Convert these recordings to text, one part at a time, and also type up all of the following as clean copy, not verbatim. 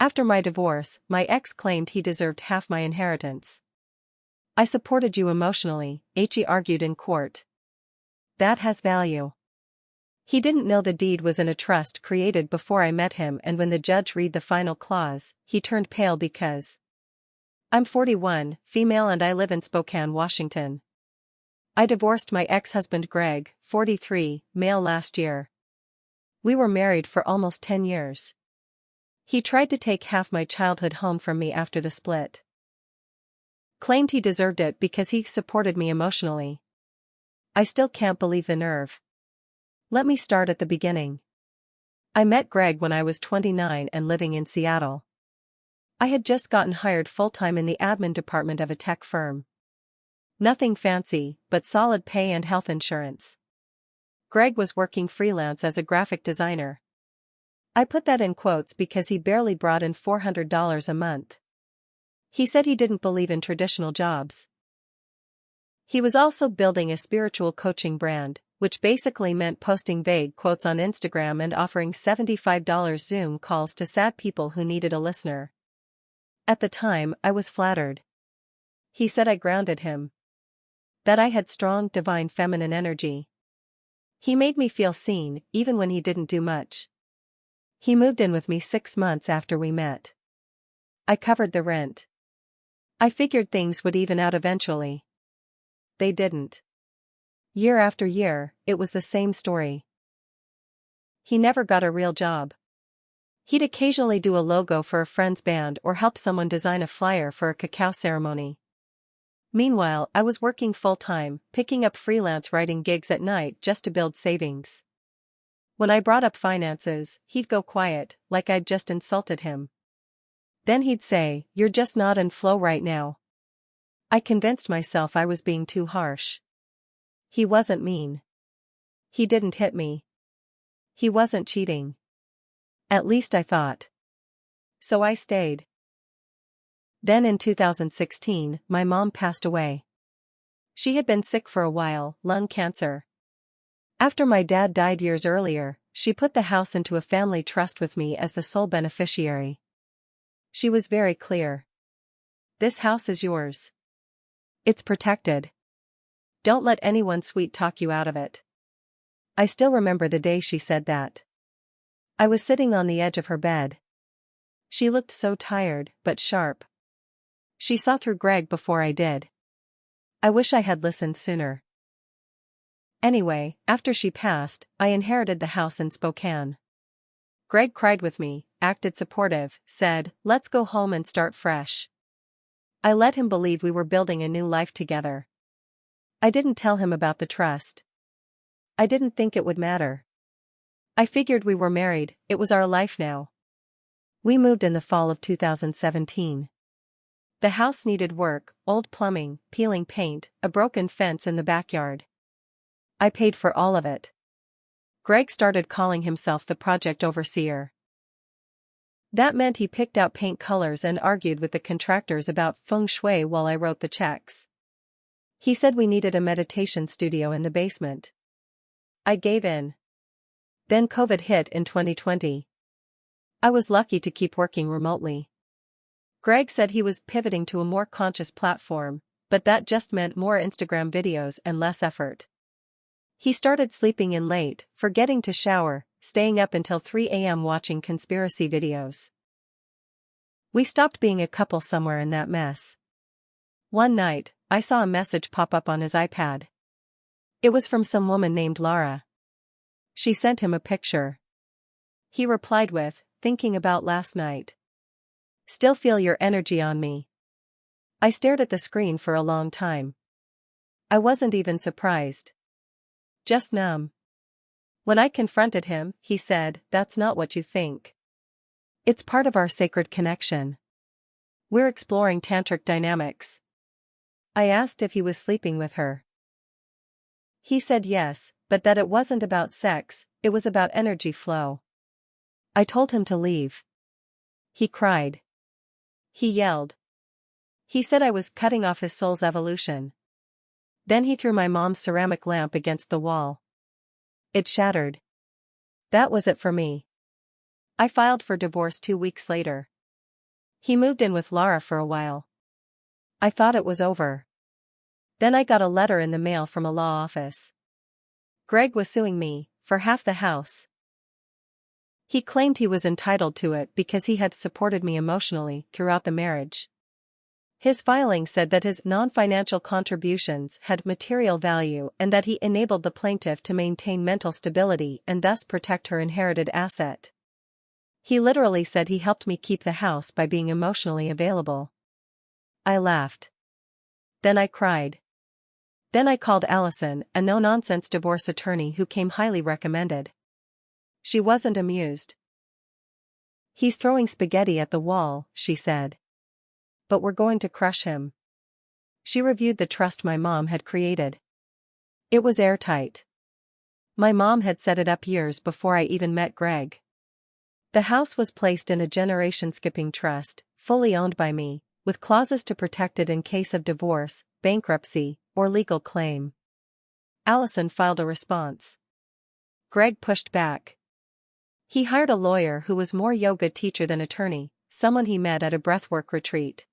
After my divorce, my ex claimed he deserved half my inheritance. I supported you emotionally, he argued in court. That has value. He didn't know the deed was in a trust created before I met him, and when the judge read the final clause, he turned pale because I'm 41, female, and I live in Spokane, Washington. I divorced my ex-husband Greg, 43, male, last year. We were married for almost 10 years. He tried to take half my childhood home from me after the split. Claimed he deserved it because he supported me emotionally. I still can't believe the nerve. Let me start at the beginning. I met Greg when I was 29 and living in Seattle. I had just gotten hired full-time in the admin department of a tech firm. Nothing fancy, but solid pay and health insurance. Greg was working freelance as a graphic designer. I put that in quotes because he barely brought in $400 a month. He said he didn't believe in traditional jobs. He was also building a spiritual coaching brand, which basically meant posting vague quotes on Instagram and offering $75 Zoom calls to sad people who needed a listener. At the time, I was flattered. He said I grounded him. That I had strong, divine feminine energy. He made me feel seen, even when he didn't do much. He moved in with me 6 months after we met. I covered the rent. I figured things would even out eventually. They didn't. Year after year, it was the same story. He never got a real job. He'd occasionally do a logo for a friend's band or help someone design a flyer for a cacao ceremony. Meanwhile, I was working full-time, picking up freelance writing gigs at night just to build savings. When I brought up finances, he'd go quiet, like I'd just insulted him. Then he'd say, "You're just not in flow right now." I convinced myself I was being too harsh. He wasn't mean. He didn't hit me. He wasn't cheating. At least I thought. So I stayed. Then in 2016, my mom passed away. She had been sick for a while, lung cancer. After my dad died years earlier, she put the house into a family trust with me as the sole beneficiary. She was very clear. This house is yours. It's protected. Don't let anyone sweet talk you out of it. I still remember the day she said that. I was sitting on the edge of her bed. She looked so tired, but sharp. She saw through Greg before I did. I wish I had listened sooner. Anyway, after she passed, I inherited the house in Spokane. Greg cried with me, acted supportive, said, "Let's go home and start fresh." I let him believe we were building a new life together. I didn't tell him about the trust. I didn't think it would matter. I figured we were married, it was our life now. We moved in the fall of 2017. The house needed work, old plumbing, peeling paint, a broken fence in the backyard. I paid for all of it. Greg started calling himself the project overseer. That meant he picked out paint colors and argued with the contractors about feng shui while I wrote the checks. He said we needed a meditation studio in the basement. I gave in. Then COVID hit in 2020. I was lucky to keep working remotely. Greg said he was pivoting to a more conscious platform, but that just meant more Instagram videos and less effort. He started sleeping in late, forgetting to shower, staying up until 3 a.m. watching conspiracy videos. We stopped being a couple somewhere in that mess. One night, I saw a message pop up on his iPad. It was from some woman named Lara. She sent him a picture. He replied with, "Thinking about last night. Still feel your energy on me." I stared at the screen for a long time. I wasn't even surprised. Just numb. When I confronted him, he said, "That's not what you think. It's part of our sacred connection. We're exploring tantric dynamics." I asked if he was sleeping with her. He said yes, but that it wasn't about sex, it was about energy flow. I told him to leave. He cried. He yelled. He said I was cutting off his soul's evolution. Then he threw my mom's ceramic lamp against the wall. It shattered. That was it for me. I filed for divorce 2 weeks later. He moved in with Laura for a while. I thought it was over. Then I got a letter in the mail from a law office. Greg was suing me for half the house. He claimed he was entitled to it because he had supported me emotionally throughout the marriage. His filing said that his non-financial contributions had material value and that he enabled the plaintiff to maintain mental stability and thus protect her inherited asset. He literally said he helped me keep the house by being emotionally available. I laughed. Then I cried. Then I called Allison, a no-nonsense divorce attorney who came highly recommended. She wasn't amused. "He's throwing spaghetti at the wall," she said. "But we're going to crush him." She reviewed the trust my mom had created. It was airtight. My mom had set it up years before I even met Greg. The house was placed in a generation-skipping trust, fully owned by me, with clauses to protect it in case of divorce, bankruptcy, or legal claim. Allison filed a response. Greg pushed back. He hired a lawyer who was more yoga teacher than attorney, someone he met at a breathwork retreat.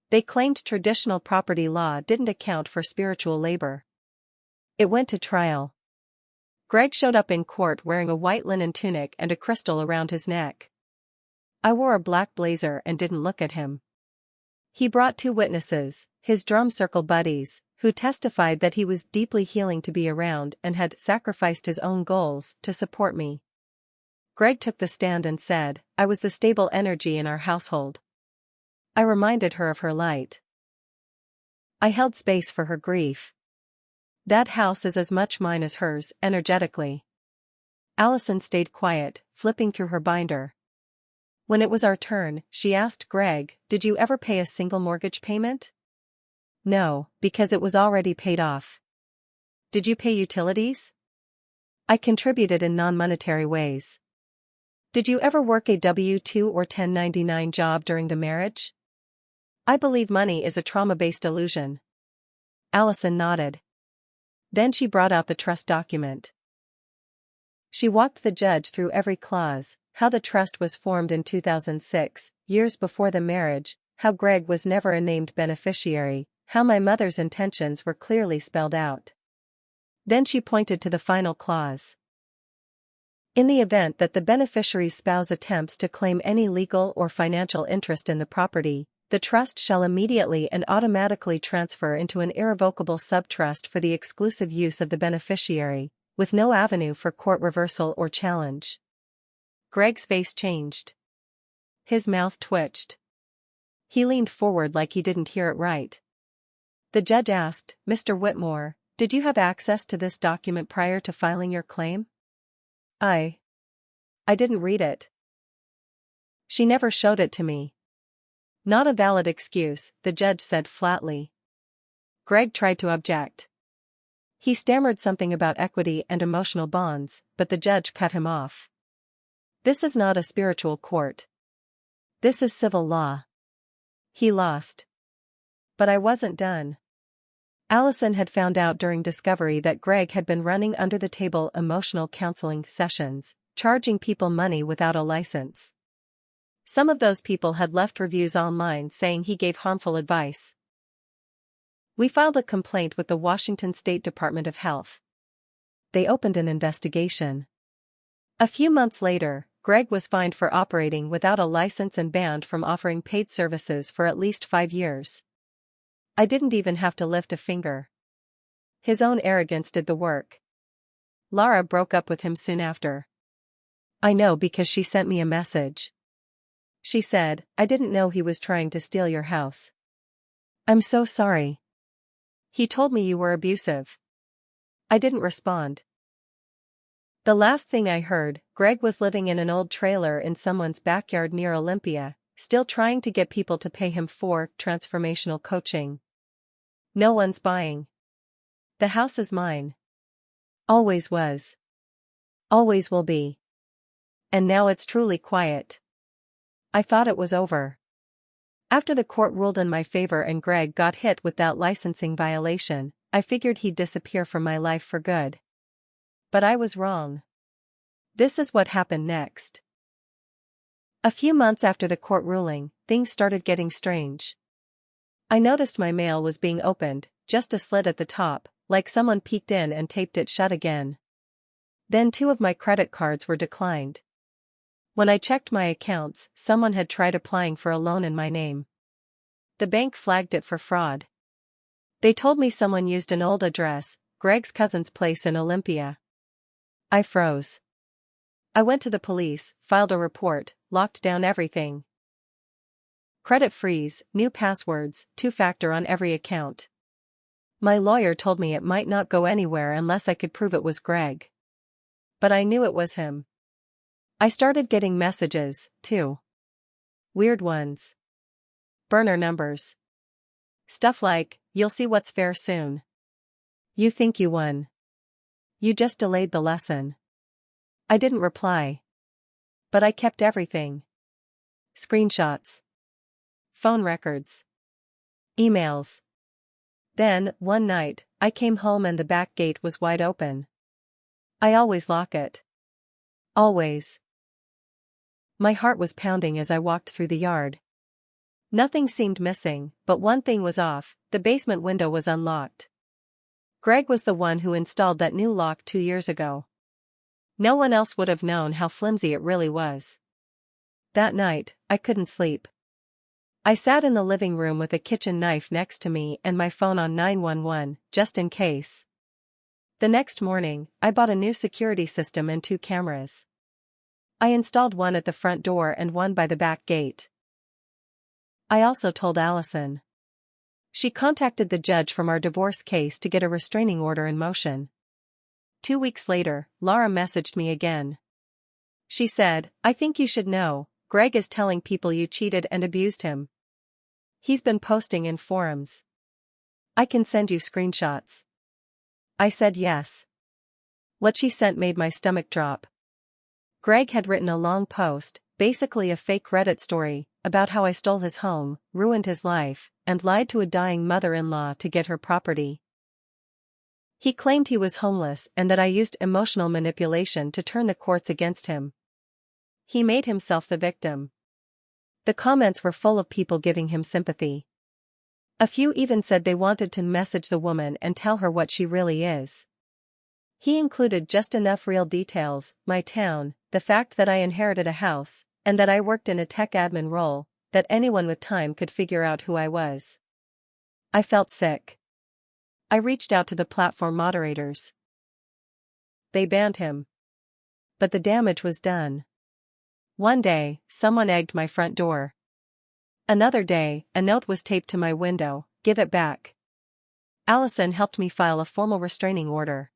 They claimed traditional property law didn't account for spiritual labor. It went to trial. Greg showed up in court wearing a white linen tunic and a crystal around his neck. I wore a black blazer and didn't look at him. He brought 2 witnesses, his drum circle buddies, who testified that he was deeply healing to be around and had sacrificed his own goals to support me. Greg took the stand and said, I was the stable energy in our household. I reminded her of her light. I held space for her grief. That house is as much mine as hers, energetically. Allison stayed quiet, flipping through her binder. When it was our turn, she asked Greg, "Did you ever pay a single mortgage payment?" "No, because it was already paid off." "Did you pay utilities?" "I contributed in non-monetary ways." "Did you ever work a W-2 or 1099 job during the marriage?" "I believe money is a trauma-based illusion." Allison nodded. Then she brought out the trust document. She walked the judge through every clause, how the trust was formed in 2006, years before the marriage, how Greg was never a named beneficiary, how my mother's intentions were clearly spelled out. Then she pointed to the final clause. In the event that the beneficiary's spouse attempts to claim any legal or financial interest in the property, the trust shall immediately and automatically transfer into an irrevocable subtrust for the exclusive use of the beneficiary, with no avenue for court reversal or challenge. Greg's face changed. His mouth twitched. He leaned forward like he didn't hear it right. The judge asked, "Mr. Whitmore, did you have access to this document prior to filing your claim?" I didn't read it. She never showed it to me." "Not a valid excuse," the judge said flatly. Greg tried to object. He stammered something about equity and emotional bonds, but the judge cut him off. "This is not a spiritual court. This is civil law." He lost. But I wasn't done. Allison had found out during discovery that Greg had been running under-the-table emotional counseling sessions, charging people money without a license. Some of those people had left reviews online saying he gave harmful advice. We filed a complaint with the Washington State Department of Health. They opened an investigation. A few months later, Greg was fined for operating without a license and banned from offering paid services for at least 5 years. I didn't even have to lift a finger. His own arrogance did the work. Laura broke up with him soon after. I know because she sent me a message. She said, "I didn't know he was trying to steal your house." "I'm so sorry. He told me you were abusive." I didn't respond. The last thing I heard, Greg was living in an old trailer in someone's backyard near Olympia, still trying to get people to pay him for transformational coaching. No one's buying. The house is mine. Always was. Always will be. And now it's truly quiet. I thought it was over. After the court ruled in my favor and Greg got hit with that licensing violation, I figured he'd disappear from my life for good. But I was wrong. This is what happened next. A few months after the court ruling, things started getting strange. I noticed my mail was being opened, just a slit at the top, like someone peeked in and taped it shut again. Then 2 of my credit cards were declined. When I checked my accounts, someone had tried applying for a loan in my name. The bank flagged it for fraud. They told me someone used an old address, Greg's cousin's place in Olympia. I froze. I went to the police, filed a report, locked down everything. Credit freeze, new passwords, 2-factor on every account. My lawyer told me it might not go anywhere unless I could prove it was Greg. But I knew it was him. I started getting messages, too. Weird ones. Burner numbers. Stuff like, "You'll see what's fair soon. You think you won. You just delayed the lesson." I didn't reply. But I kept everything. Screenshots. Phone records. Emails. Then, one night, I came home and the back gate was wide open. I always lock it. Always. My heart was pounding as I walked through the yard. Nothing seemed missing, but one thing was off: the basement window was unlocked. Greg was the one who installed that new lock 2 years ago. No one else would have known how flimsy it really was. That night, I couldn't sleep. I sat in the living room with a kitchen knife next to me and my phone on 911, just in case. The next morning, I bought a new security system and 2 cameras. I installed one at the front door and one by the back gate. I also told Allison. She contacted the judge from our divorce case to get a restraining order in motion. 2 weeks later, Laura messaged me again. She said, "I think you should know, Greg is telling people you cheated and abused him. He's been posting in forums. I can send you screenshots." I said yes. What she sent made my stomach drop. Greg had written a long post, basically a fake Reddit story, about how I stole his home, ruined his life, and lied to a dying mother-in-law to get her property. He claimed he was homeless and that I used emotional manipulation to turn the courts against him. He made himself the victim. The comments were full of people giving him sympathy. A few even said they wanted to message the woman and tell her what she really is. He included just enough real details: my town, the fact that I inherited a house, and that I worked in a tech admin role, that anyone with time could figure out who I was. I felt sick. I reached out to the platform moderators. They banned him. But the damage was done. One day, someone egged my front door. Another day, a note was taped to my window: "Give it back." Allison helped me file a formal restraining order.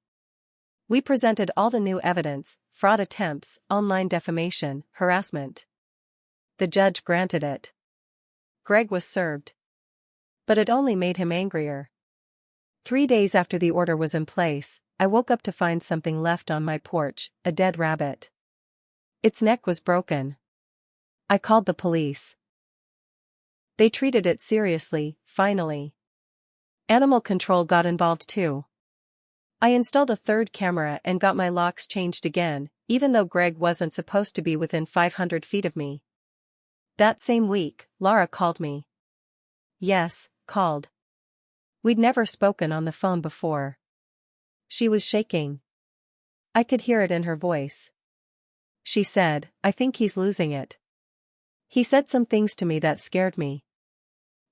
We presented all the new evidence: fraud attempts, online defamation, harassment. The judge granted it. Greg was served. But it only made him angrier. 3 days after the order was in place, I woke up to find something left on my porch: a dead rabbit. Its neck was broken. I called the police. They treated it seriously, finally. Animal control got involved too. I installed a 3rd camera and got my locks changed again, even though Greg wasn't supposed to be within 500 feet of me. That same week, Laura called me. Yes, called. We'd never spoken on the phone before. She was shaking. I could hear it in her voice. She said, "I think he's losing it. He said some things to me that scared me.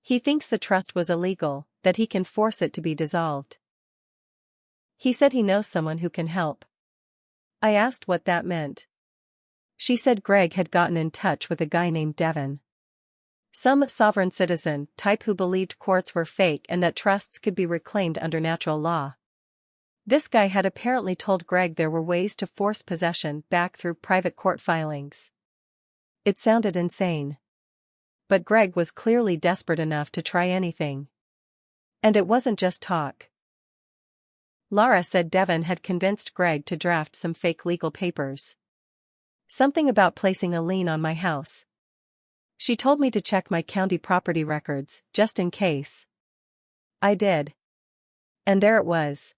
He thinks the trust was illegal, that he can force it to be dissolved. He said he knows someone who can help." I asked what that meant. She said Greg had gotten in touch with a guy named Devin. Some sovereign citizen type who believed courts were fake and that trusts could be reclaimed under natural law. This guy had apparently told Greg there were ways to force possession back through private court filings. It sounded insane. But Greg was clearly desperate enough to try anything. And it wasn't just talk. Laura said Devin had convinced Greg to draft some fake legal papers. Something about placing a lien on my house. She told me to check my county property records, just in case. I did. And there it was.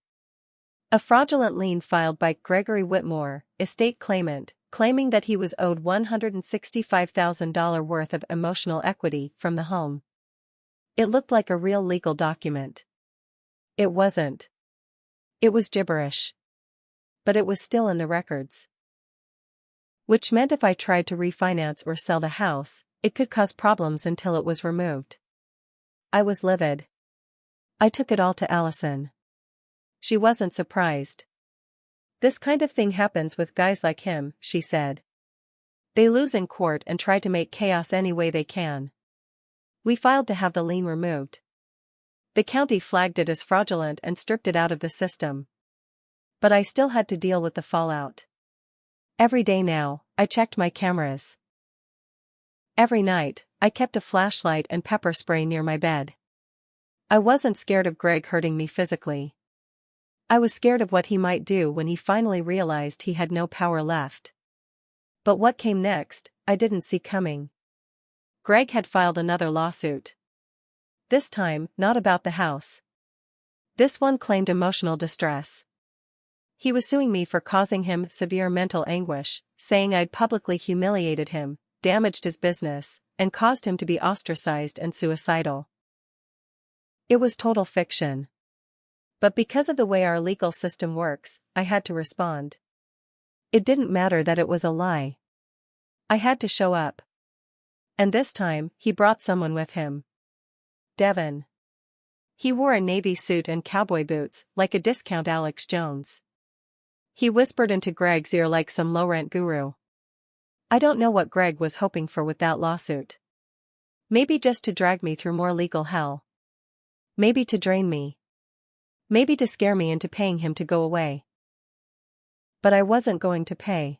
A fraudulent lien filed by Gregory Whitmore, estate claimant, claiming that he was owed $165,000 worth of emotional equity from the home. It looked like a real legal document. It wasn't. It was gibberish. But it was still in the records. Which meant if I tried to refinance or sell the house, it could cause problems until it was removed. I was livid. I took it all to Allison. She wasn't surprised. "This kind of thing happens with guys like him," she said. "They lose in court and try to make chaos any way they can." We filed to have the lien removed. The county flagged it as fraudulent and stripped it out of the system. But I still had to deal with the fallout. Every day now, I checked my cameras. Every night, I kept a flashlight and pepper spray near my bed. I wasn't scared of Greg hurting me physically. I was scared of what he might do when he finally realized he had no power left. But what came next, I didn't see coming. Greg had filed another lawsuit. This time, not about the house. This one claimed emotional distress. He was suing me for causing him severe mental anguish, saying I'd publicly humiliated him, damaged his business, and caused him to be ostracized and suicidal. It was total fiction. But because of the way our legal system works, I had to respond. It didn't matter that it was a lie. I had to show up. And this time, he brought someone with him. Devin. He wore a navy suit and cowboy boots, like a discount Alex Jones. He whispered into Greg's ear like some low-rent guru. I don't know what Greg was hoping for with that lawsuit. Maybe just to drag me through more legal hell. Maybe to drain me. Maybe to scare me into paying him to go away. But I wasn't going to pay.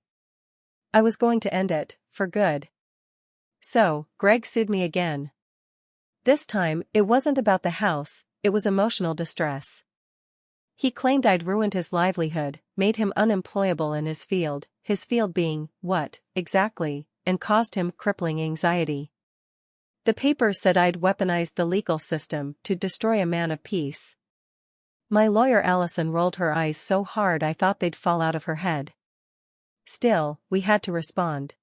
I was going to end it, for good. So, Greg sued me again. This time, it wasn't about the house, it was emotional distress. He claimed I'd ruined his livelihood, made him unemployable in his field being, what, exactly, and caused him crippling anxiety. The papers said I'd weaponized the legal system to destroy a man of peace. My lawyer Allison rolled her eyes so hard I thought they'd fall out of her head. Still, we had to respond.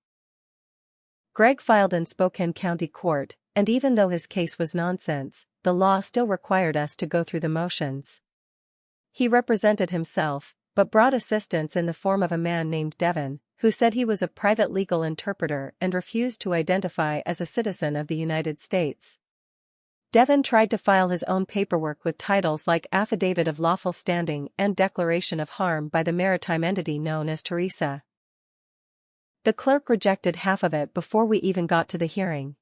Greg filed in Spokane County Court, and even though his case was nonsense, the law still required us to go through the motions. He represented himself, but brought assistance in the form of a man named Devin, who said he was a private legal interpreter and refused to identify as a citizen of the United States. Devin tried to file his own paperwork with titles like Affidavit of Lawful Standing and Declaration of Harm by the maritime entity known as Teresa. The clerk rejected half of it before we even got to the hearing.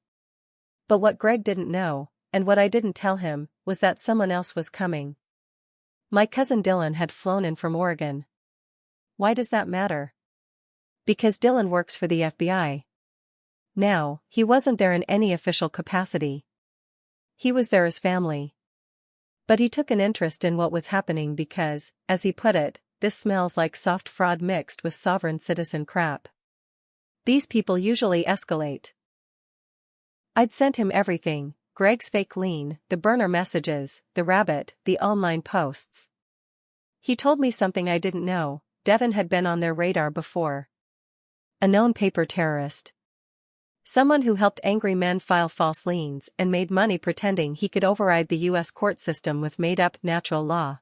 But what Greg didn't know, and what I didn't tell him, was that someone else was coming. My cousin Dylan had flown in from Oregon. Why does that matter? Because Dylan works for the FBI. Now, he wasn't there in any official capacity. He was there as family. But he took an interest in what was happening because, as he put it, this smells like soft fraud mixed with sovereign citizen crap. These people usually escalate. I'd sent him everything, Greg's fake lien, the burner messages, the rabbit, the online posts. He told me something I didn't know, Devin had been on their radar before. A known paper terrorist. Someone who helped angry men file false liens and made money pretending he could override the U.S. court system with made-up natural law.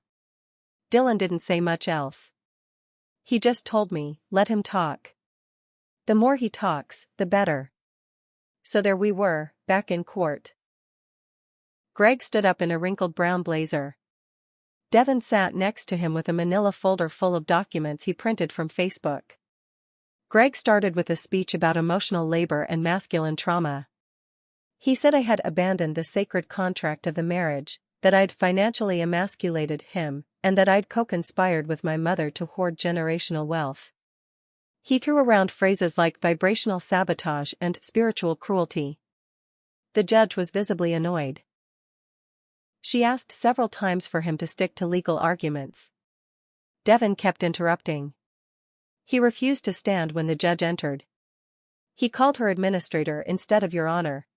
Dylan didn't say much else. He just told me, let him talk. The more he talks, the better. So there we were, back in court. Greg stood up in a wrinkled brown blazer. Devin sat next to him with a manila folder full of documents he printed from Facebook. Greg started with a speech about emotional labor and masculine trauma. He said I had abandoned the sacred contract of the marriage, that I'd financially emasculated him, and that I'd co-conspired with my mother to hoard generational wealth. He threw around phrases like vibrational sabotage and spiritual cruelty. The judge was visibly annoyed. She asked several times for him to stick to legal arguments. Devin kept interrupting. He refused to stand when the judge entered. He called her administrator instead of Your Honor.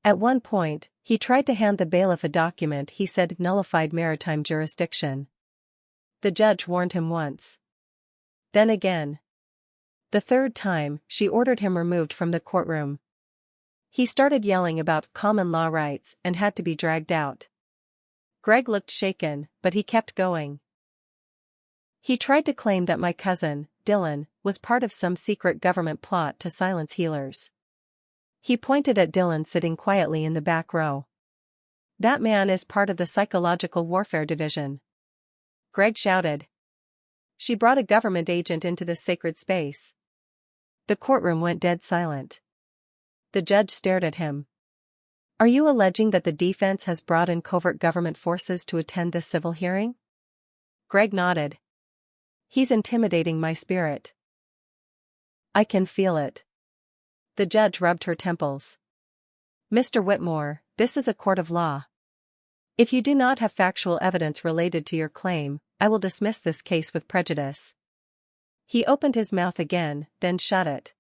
At one point, he tried to hand the bailiff a document he said nullified maritime jurisdiction. The judge warned him once. Then again. The third time, she ordered him removed from the courtroom. He started yelling about common law rights and had to be dragged out. Greg looked shaken, but he kept going. He tried to claim that my cousin, Dylan, was part of some secret government plot to silence healers. He pointed at Dylan sitting quietly in the back row. "That man is part of the psychological warfare division," Greg shouted. "She brought a government agent into this sacred space." The courtroom went dead silent. The judge stared at him. "Are you alleging that the defense has brought in covert government forces to attend this civil hearing?" Greg nodded. "He's intimidating my spirit. I can feel it." The judge rubbed her temples. "Mr. Whitmore, this is a court of law. If you do not have factual evidence related to your claim, I will dismiss this case with prejudice." He opened his mouth again, then shut it.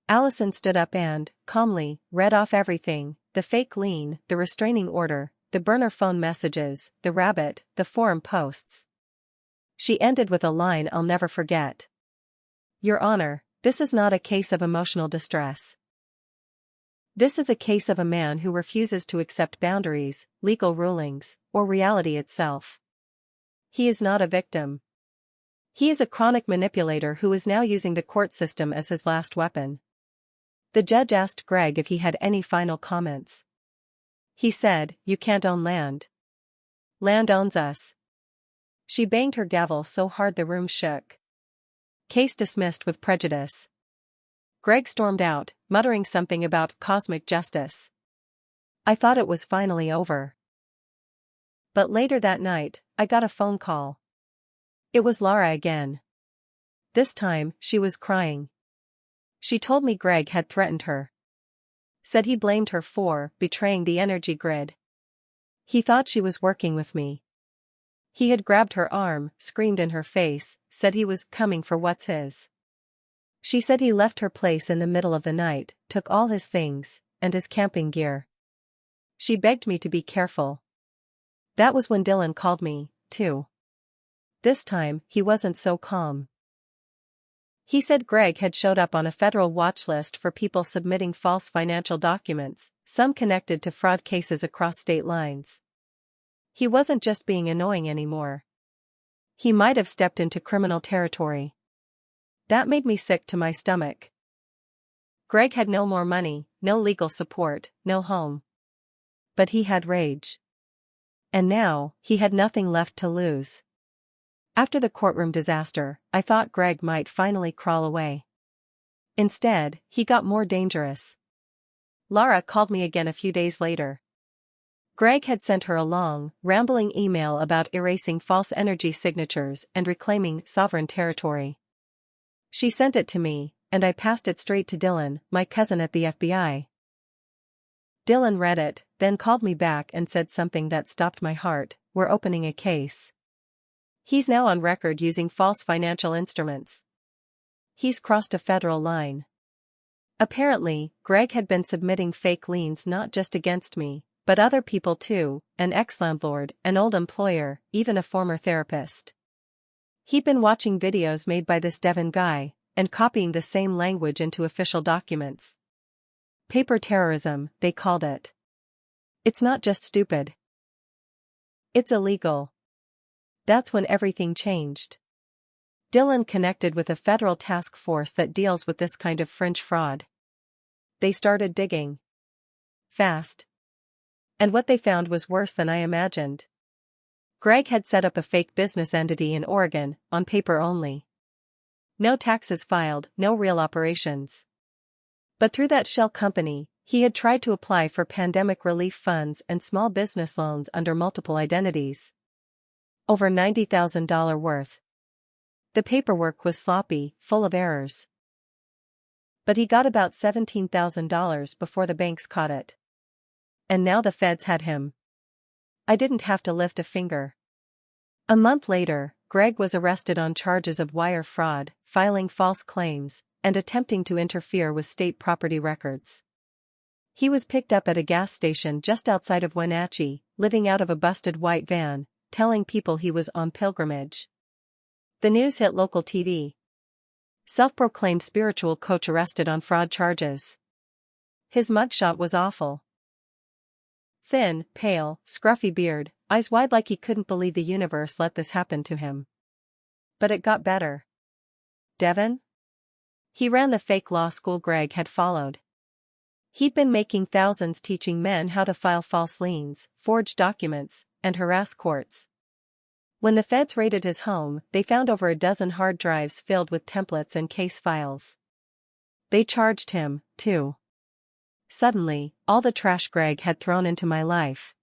Allison stood up and, calmly, read off everything: the fake lien, the restraining order, the burner phone messages, the rabbit, the forum posts. She ended with a line I'll never forget. "Your Honor, this is not a case of emotional distress. This is a case of a man who refuses to accept boundaries, legal rulings, or reality itself. He is not a victim. He is a chronic manipulator who is now using the court system as his last weapon." The judge asked Greg if he had any final comments. He said, "You can't own land. Land owns us." She banged her gavel so hard the room shook. "Case dismissed with prejudice." Greg stormed out, muttering something about cosmic justice. I thought it was finally over. But later that night, I got a phone call. It was Laura again. This time, she was crying. She told me Greg had threatened her. Said he blamed her for betraying the energy grid. He thought she was working with me. He had grabbed her arm, screamed in her face, said he was coming for what's his. She said he left her place in the middle of the night, took all his things, and his camping gear. She begged me to be careful. That was when Dylan called me, too. This time, he wasn't so calm. He said Greg had showed up on a federal watch list for people submitting false financial documents, some connected to fraud cases across state lines. He wasn't just being annoying anymore. He might have stepped into criminal territory. That made me sick to my stomach. Greg had no more money, no legal support, no home. But he had rage. And now, he had nothing left to lose. After the courtroom disaster, I thought Greg might finally crawl away. Instead, he got more dangerous. Laura called me again a few days later. Greg had sent her a long, rambling email about erasing false energy signatures and reclaiming sovereign territory. She sent it to me, and I passed it straight to Dylan, my cousin at the FBI. Dylan read it, then called me back and said something that stopped my heart: "We're opening a case." He's now on record using false financial instruments. He's crossed a federal line. Apparently, Greg had been submitting fake liens not just against me, but other people too: an ex-landlord, an old employer, even a former therapist. He'd been watching videos made by this Devin guy, and copying the same language into official documents. Paper terrorism, they called it. It's not just stupid. It's illegal. That's when everything changed. Dylan connected with a federal task force that deals with this kind of fringe fraud. They started digging. Fast. And what they found was worse than I imagined. Greg had set up a fake business entity in Oregon, on paper only. No taxes filed, no real operations. But through that shell company, he had tried to apply for pandemic relief funds and small business loans under multiple identities. Over $90,000 worth. The paperwork was sloppy, full of errors. But he got about $17,000 before the banks caught it. And now the feds had him. I didn't have to lift a finger. A month later, Greg was arrested on charges of wire fraud, filing false claims, and attempting to interfere with state property records. He was picked up at a gas station just outside of Wenatchee, living out of a busted white van, telling people he was on pilgrimage. The news hit local TV. Self-proclaimed spiritual coach arrested on fraud charges. His mugshot was awful. Thin, pale, scruffy beard, eyes wide like he couldn't believe the universe let this happen to him. But it got better. Devon? He ran the fake law school Greg had followed. He'd been making thousands teaching men how to file false liens, forge documents, and harass courts. When the feds raided his home, they found over a dozen hard drives filled with templates and case files. They charged him, too. Suddenly, all the trash Greg had thrown into my life.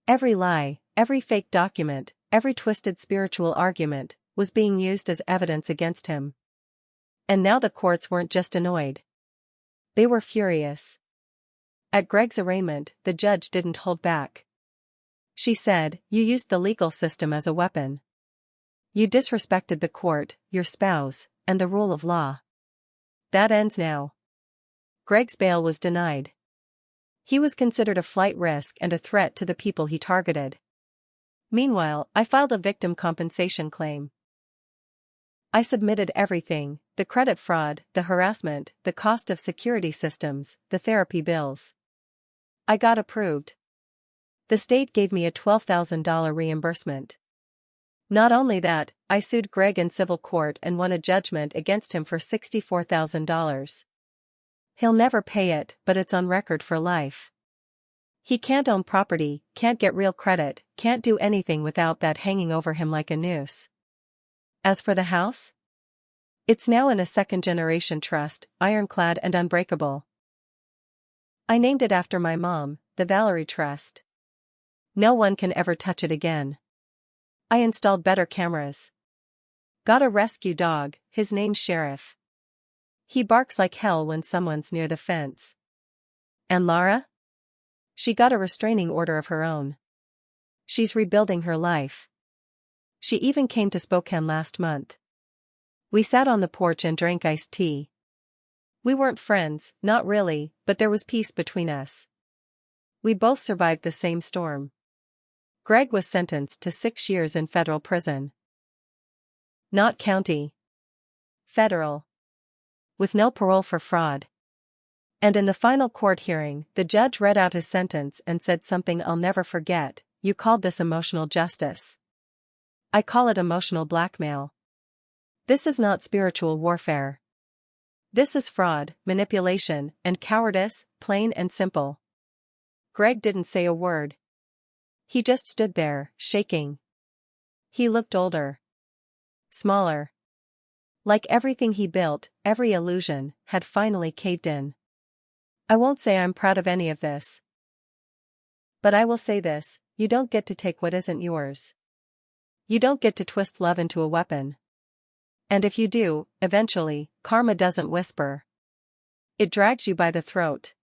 Every lie, every fake document, every twisted spiritual argument, was being used as evidence against him. And now the courts weren't just annoyed. They were furious. At Greg's arraignment, the judge didn't hold back. She said, "You used the legal system as a weapon. You disrespected the court, your spouse, and the rule of law. That ends now." Greg's bail was denied. He was considered a flight risk and a threat to the people he targeted. Meanwhile, I filed a victim compensation claim. I submitted everything: the credit fraud, the harassment, the cost of security systems, the therapy bills. I got approved. The state gave me a $12,000 reimbursement. Not only that, I sued Greg in civil court and won a judgment against him for $64,000. He'll never pay it, but it's on record for life. He can't own property, can't get real credit, can't do anything without that hanging over him like a noose. As for the house? It's now in a second-generation trust, ironclad and unbreakable. I named it after my mom, the Valerie Trust. No one can ever touch it again. I installed better cameras. Got a rescue dog, his name's Sheriff. He barks like hell when someone's near the fence. And Lara? She got a restraining order of her own. She's rebuilding her life. She even came to Spokane last month. We sat on the porch and drank iced tea. We weren't friends, not really, but there was peace between us. We both survived the same storm. Greg was sentenced to 6 years in federal prison. Not county. Federal. With no parole for fraud. And in the final court hearing, the judge read out his sentence and said something I'll never forget: "You called this emotional justice. I call it emotional blackmail. This is not spiritual warfare. This is fraud, manipulation, and cowardice, plain and simple." Greg didn't say a word. He just stood there, shaking. He looked older. Smaller. Like everything he built, every illusion, had finally caved in. I won't say I'm proud of any of this. But I will say this: you don't get to take what isn't yours. You don't get to twist love into a weapon. And if you do, eventually, karma doesn't whisper. It drags you by the throat.